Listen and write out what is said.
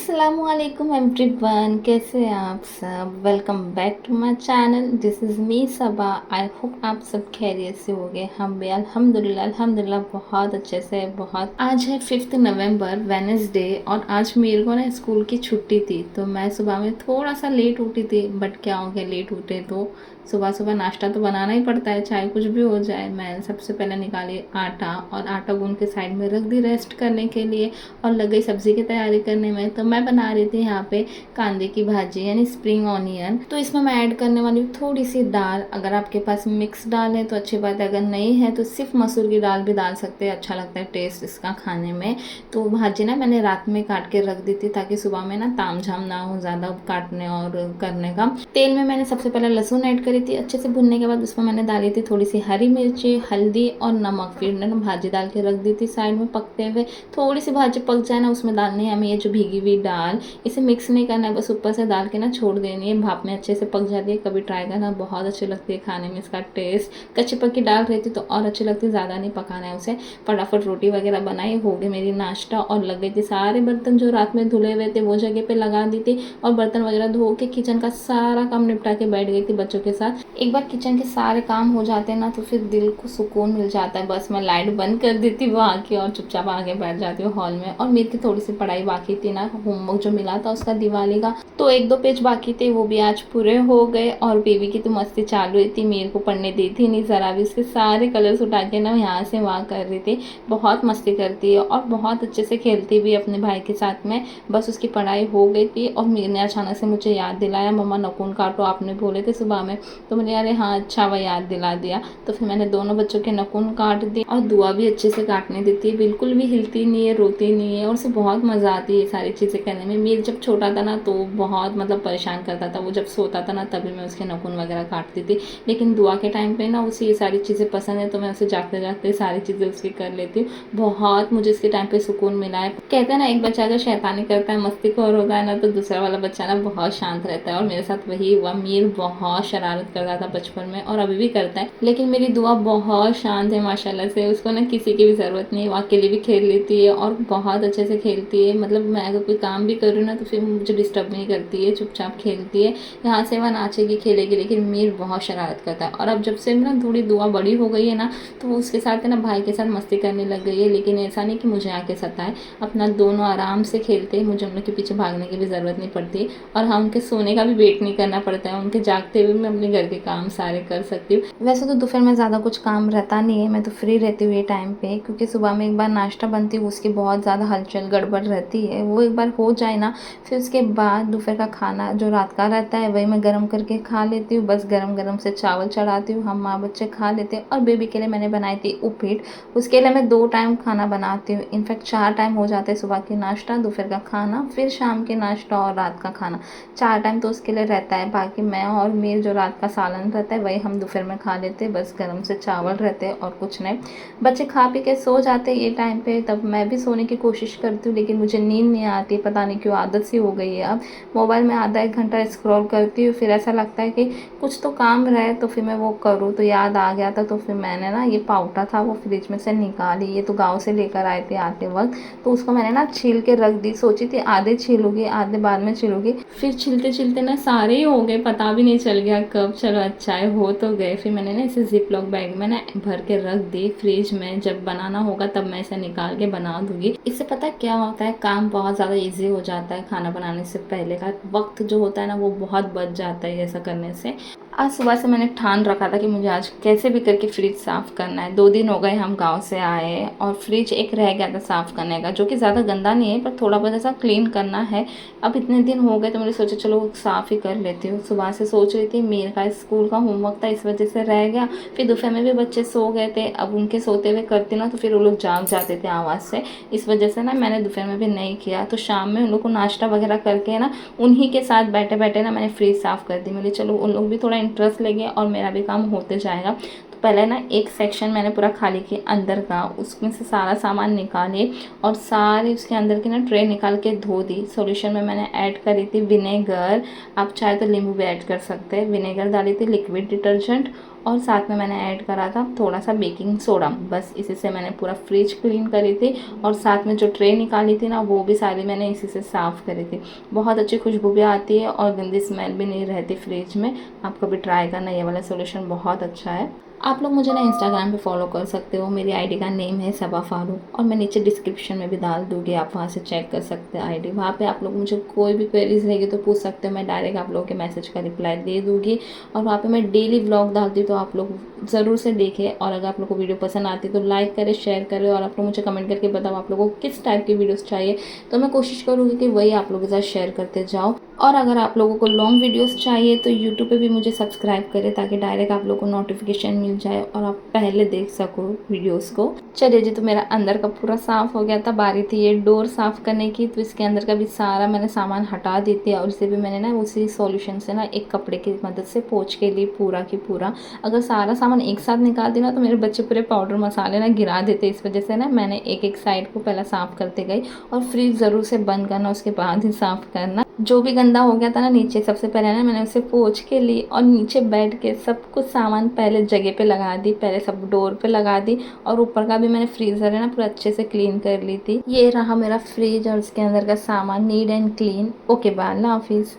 अस्सलामुअलैकुम एवरीवन, कैसे हैं आप सब। Welcome back to my channel. This is me Saba. I hope आप सब खैरियत से होंगे। हम भी अल्हम्दुलिल्लाह बहुत अच्छे से। बहुत आज है 5 नवंबर वेडनेसडे और आज मेरे को ना स्कूल की छुट्टी थी, तो मैं सुबह में थोड़ा सा लेट उठी थी। बट क्या हो गया, लेट उठे तो सुबह सुबह नाश्ता तो बनाना ही पड़ता है, चाहे कुछ भी हो जाए। मैं सबसे पहले निकाली आटा और आटा गूंद के साइड में रख दी रेस्ट करने के लिए और लग गई सब्जी की तैयारी करने में। तो मैं बना रही थी यहाँ पे कांदे की भाजी यानी स्प्रिंग ऑनियन। तो इसमें मैं ऐड करने वाली हूँ थोड़ी सी दाल। अगर आपके पास मिक्स दाल है तो अच्छी बात है, अगर नहीं है तो सिर्फ मसूर की दाल भी डाल सकते हैं, अच्छा लगता है टेस्ट इसका खाने में। तो भाजी ना मैंने रात में काट के रख दी थी ताकि सुबह में ना तामझाम ना हो ज़्यादा काटने और करने का। तेल में मैंने सबसे पहले लहसुन ऐड करी थी, अच्छे से भुनने के बाद उसमें मैंने डाली थी थोड़ी सी हरी मिर्ची, हल्दी और नमक। फिर मैंने भाजी डाल के रख दी थी साइड में पकते हुए। थोड़ी सी भाजी पक जाए ना, उसमें डालनी है हमें ये जो भीगी हुई दाल। इसे मिक्स नहीं करना है, बस ऊपर से डाल के ना छोड़ देनी है, भाप में अच्छे से पक जाती है। कभी ट्राई करना, बहुत अच्छी लगती है खाने में। इसका टेस्ट कच्ची पक्की दाल रहती तो और अच्छी लगती, ज़्यादा नहीं पकाना है उसे। फटाफट रोटी वगैरह बनाई, हो गई मेरी नाश्ता और लग गई थी सारे बर्तन जो रात में धुले हुए थे वो जगह पे लगा दी थी और बर्तन वगैरह धो के किचन का सारा काम निपटा के बैठ गई थी बच्चों के साथ। एक बार किचन के सारे काम हो जाते हैं ना तो फिर दिल को सुकून मिल जाता है। बस मैं लाइट बंद कर देती वो आके और चुपचाप आगे बैठ जाती हूँ हॉल में। और मेरी थोड़ी सी पढ़ाई बाकी थी ना, होमवर्क जो मिला था उसका दिवाली का, तो 1-2 पेज बाकी थे, वो भी आज पूरे हो गए। और बेबी की तो मस्ती चालू ही थी, मेरे को पढ़ने दी थी नहीं ज़रा भी। उसके सारे कलर्स उठा के ना यहाँ से वहाँ कर रही थी। बहुत मस्ती करती है और बहुत अच्छे से खेलती भी अपने भाई के साथ में। बस उसकी पढ़ाई हो गई थी और मीर ने अचानक से मुझे याद दिलाया, मम्मा नखून काटो, आपने बोले थे सुबह में। तो मुझे अरे हाँ अच्छा वह याद दिला दिया। तो फिर मैंने दोनों बच्चों के नखून काट दिए और दुआ भी अच्छे से काटने देती है, बिल्कुल भी हिलती नहीं है, रोती नहीं है। और उसे बहुत मज़ा आती है ये सारी चीज़ें करने में। मीर जब छोटा था ना तो बहुत मतलब परेशान करता था, वो जब सोता था ना तभी मैं उसके नखून वगैरह काटती थी। लेकिन दुआ के टाइम पे ना उसे ये सारी चीज़ें पसंद है तो मैं उसे जागते जागते सारी चीज़ें उसकी कर लेती हूँ। बहुत मुझे इसके टाइम पे सुकून मिला है। कहते हैं ना एक बच्चा अगर शैतानी करता है, मस्तीखोर होता है ना, तो दूसरा वाला बच्चा ना बहुत शांत रहता है। और मेरे साथ वही हुआ। मीर बहुत शरारत करता था बचपन में और अभी भी करता है, लेकिन मेरी दुआ बहुत शांत है माशाल्लाह से। उसको ना किसी की भी ज़रूरत नहीं है, वो अकेले भी खेल लेती है और बहुत अच्छे से खेलती है। मतलब मैं अगर कोई काम भी कर रही हूँ ना तो फिर मुझे डिस्टर्ब नहीं करती है, चुपचाप खेलती है। यहाँ से वहाँ नाचेगी खेलेगी, लेकिन मीर बहुत शरारत करता है। और अब जब से ना थोड़ी दुआ बड़ी हो गई है ना तो वो उसके साथ है ना भाई के साथ मस्ती करने लग गई है। लेकिन ऐसा नहीं कि मुझे आके सताए, अपना दोनों आराम से खेलते हैं, मुझे उनके पीछे भागने की भी ज़रूरत नहीं पड़ती और हाँ उनके सोने का भी वेट नहीं करना पड़ता है। उनके जागते हुए मैं अपने घर के काम सारे कर सकती हूँ। वैसे तो दोपहर में ज़्यादा कुछ काम रहता नहीं है, मैं तो फ्री रहती हूँ ये टाइम पे, क्योंकि सुबह में एक बार नाश्ता बनती है उसकी बहुत ज़्यादा हलचल गड़बड़ रहती है। वो एक बार हो जाए ना फिर उसके बाद दोपहर का खाना जो रात का रहता है वही मैं गर्म करके खा लेती हूँ। बस गरम गरम से चावल चढ़ाती हूँ, हम माँ बच्चे खा लेते हैं। और बेबी के लिए मैंने बनाई थी उपीट, उसके लिए मैं 2 टाइम खाना बनाती हूँ। इनफैक्ट 4 टाइम हो जाते हैं, सुबह की नाश्ता, दोपहर का खाना, फिर शाम के नाश्ता और रात का खाना। 4 टाइम तो उसके लिए रहता है। बाकी मैं और मेरे जो रात का सालन रहता है वही हम दोपहर में खा लेते हैं। बस गरम से चावल रहते हैं और कुछ नहीं। बच्चे खा पी के सो जाते हैं ये टाइम पे, तब मैं भी सोने की कोशिश करती हूँ, लेकिन मुझे नींद नहीं आती, पता नहीं क्यों आदत सी हो गई है। अब मोबाइल में आधा 1 घंटा स्क्रॉल करती हूँ, फिर ऐसा लगता है कि कुछ तो काम रहे तो फिर मैं वो करूँ। तो याद आ गया था तो फिर मैंने ना ये पाउटा था वो फ्रिज में से निकाली, ये तो गाँव से लेकर आए थे आते वक्त। तो उसको मैंने ना छील के रख दी, सोची थी आधे छीलूँगी आधे बाद में छीलूँगी। फिर छिलते छिलते ना सारे ही हो गए, पता भी नहीं चल गया कब। चलो अच्छा है, हो तो गए। फिर मैंने ना इसे जिप लॉक बैग में ना भर के रख दी फ्रिज में, जब बनाना होगा तब मैं इसे निकाल के बना दूंगी। इससे पता क्या होता है, काम बहुत ज़्यादा इजी हो जाता है। खाना बनाने से पहले का वक्त जो होता है ना वो बहुत बच जाता है ऐसा करने से। आज सुबह से मैंने ठान रखा था कि मुझे आज कैसे भी करके फ्रिज साफ़ करना है। 2 दिन हो गए हम गांव से आए और फ्रिज एक रह गया था साफ़ करने का, जो कि ज़्यादा गंदा नहीं है पर थोड़ा बहुत ऐसा क्लीन करना है। अब इतने दिन हो गए तो मैंने सोचा चलो साफ़ ही कर लेती हूँ। सुबह से सोच रही थी, मेरे का स्कूल का होमवर्क था इस वजह से रह गया। फिर दोपहर में भी बच्चे सो गए थे, अब उनके सोते हुए करती ना तो फिर वो लोग जाग जाते थे आवाज़ से, इस वजह से ना मैंने दोपहर में भी नहीं किया। तो शाम में उन लोग को नाश्ता वगैरह करके ना उन्हीं के साथ बैठे बैठे ना मैंने फ्रिज साफ़ कर दी। मैंने चलो उन लोग भी थोड़ा इंटरेस्ट लेंगे और मेरा भी काम होते जाएगा। तो पहले ना एक सेक्शन मैंने पूरा खाली किया अंदर का, उसमें से सारा सामान निकाले और सारी उसके अंदर की ना ट्रे निकाल के धो दी। सॉल्यूशन में मैंने ऐड करी थी विनेगर, आप चाहे तो नींबू भी ऐड कर सकते हैं। विनेगर डाली थी, लिक्विड डिटर्जेंट, और साथ में मैंने ऐड करा था थोड़ा सा बेकिंग सोडा। बस इसी से मैंने पूरा फ्रिज क्लीन करी थी और साथ में जो ट्रे निकाली थी ना वो भी सारी मैंने इसी से साफ़ करी थी। बहुत अच्छी खुशबू भी आती है और गंदी स्मेल भी नहीं रहती फ्रिज में। आप कभी ट्राई करना, ये वाला सॉल्यूशन बहुत अच्छा है। आप लोग मुझे ना इंस्टाग्राम पे फॉलो कर सकते हो, मेरी आईडी का नेम है सबा फारूक और मैं नीचे डिस्क्रिप्शन में भी डाल दूँगी, आप वहाँ से चेक कर सकते हैं आईडी। वहाँ पे आप लोग मुझे कोई भी क्वेरीज रहेगी तो पूछ सकते हो, मैं डायरेक्ट आप लोगों के मैसेज का रिप्लाई दे दूँगी। और वहाँ पे मैं डेली व्लॉग डालती हूँ, तो आप लोग ज़रूर से देखें। और अगर आप लोग को वीडियो पसंद आती है तो लाइक करें, शेयर करें और आप लोग मुझे कमेंट करके बताओ आप लोगों को किस टाइप की वीडियोज़ चाहिए, तो मैं कोशिश करूँगी कि वही आप लोगों के साथ शेयर करते जाओ। और अगर आप लोगों को लॉन्ग वीडियोस चाहिए तो यूट्यूब पे भी मुझे सब्सक्राइब करें, ताकि डायरेक्ट आप लोगों को नोटिफिकेशन मिल जाए और आप पहले देख सको वीडियोस को। चलिए जी, तो मेरा अंदर का पूरा साफ़ हो गया था। बारी थी ये डोर साफ़ करने की, तो इसके अंदर का भी सारा मैंने सामान हटा दी थी और इसे भी मैंने ना उसी सॉल्यूशन से ना एक कपड़े की मदद से पोंछ के लिए पूरा की पूरा। अगर सारा सामान एक साथ निकाल दी ना तो मेरे बच्चे पूरे पाउडर मसाले ना गिरा देते, इस वजह से ना मैंने एक एक साइड को पहले साफ़ करते गई। और फ्रिज ज़रूर से बंद करना, उसके बाद ही साफ़ करना। जो भी गंदा हो गया था ना नीचे, सबसे पहले ना मैंने उसे पोंछ के ली और नीचे बैठ के सब कुछ सामान पहले जगह पे लगा दी, पहले सब डोर पे लगा दी। और ऊपर का भी मैंने फ्रीज़र है ना पूरा अच्छे से क्लीन कर ली थी। ये रहा मेरा फ्रिज और उसके अंदर का सामान neat and clean. Okay bye, अल्लाह हाफिज़।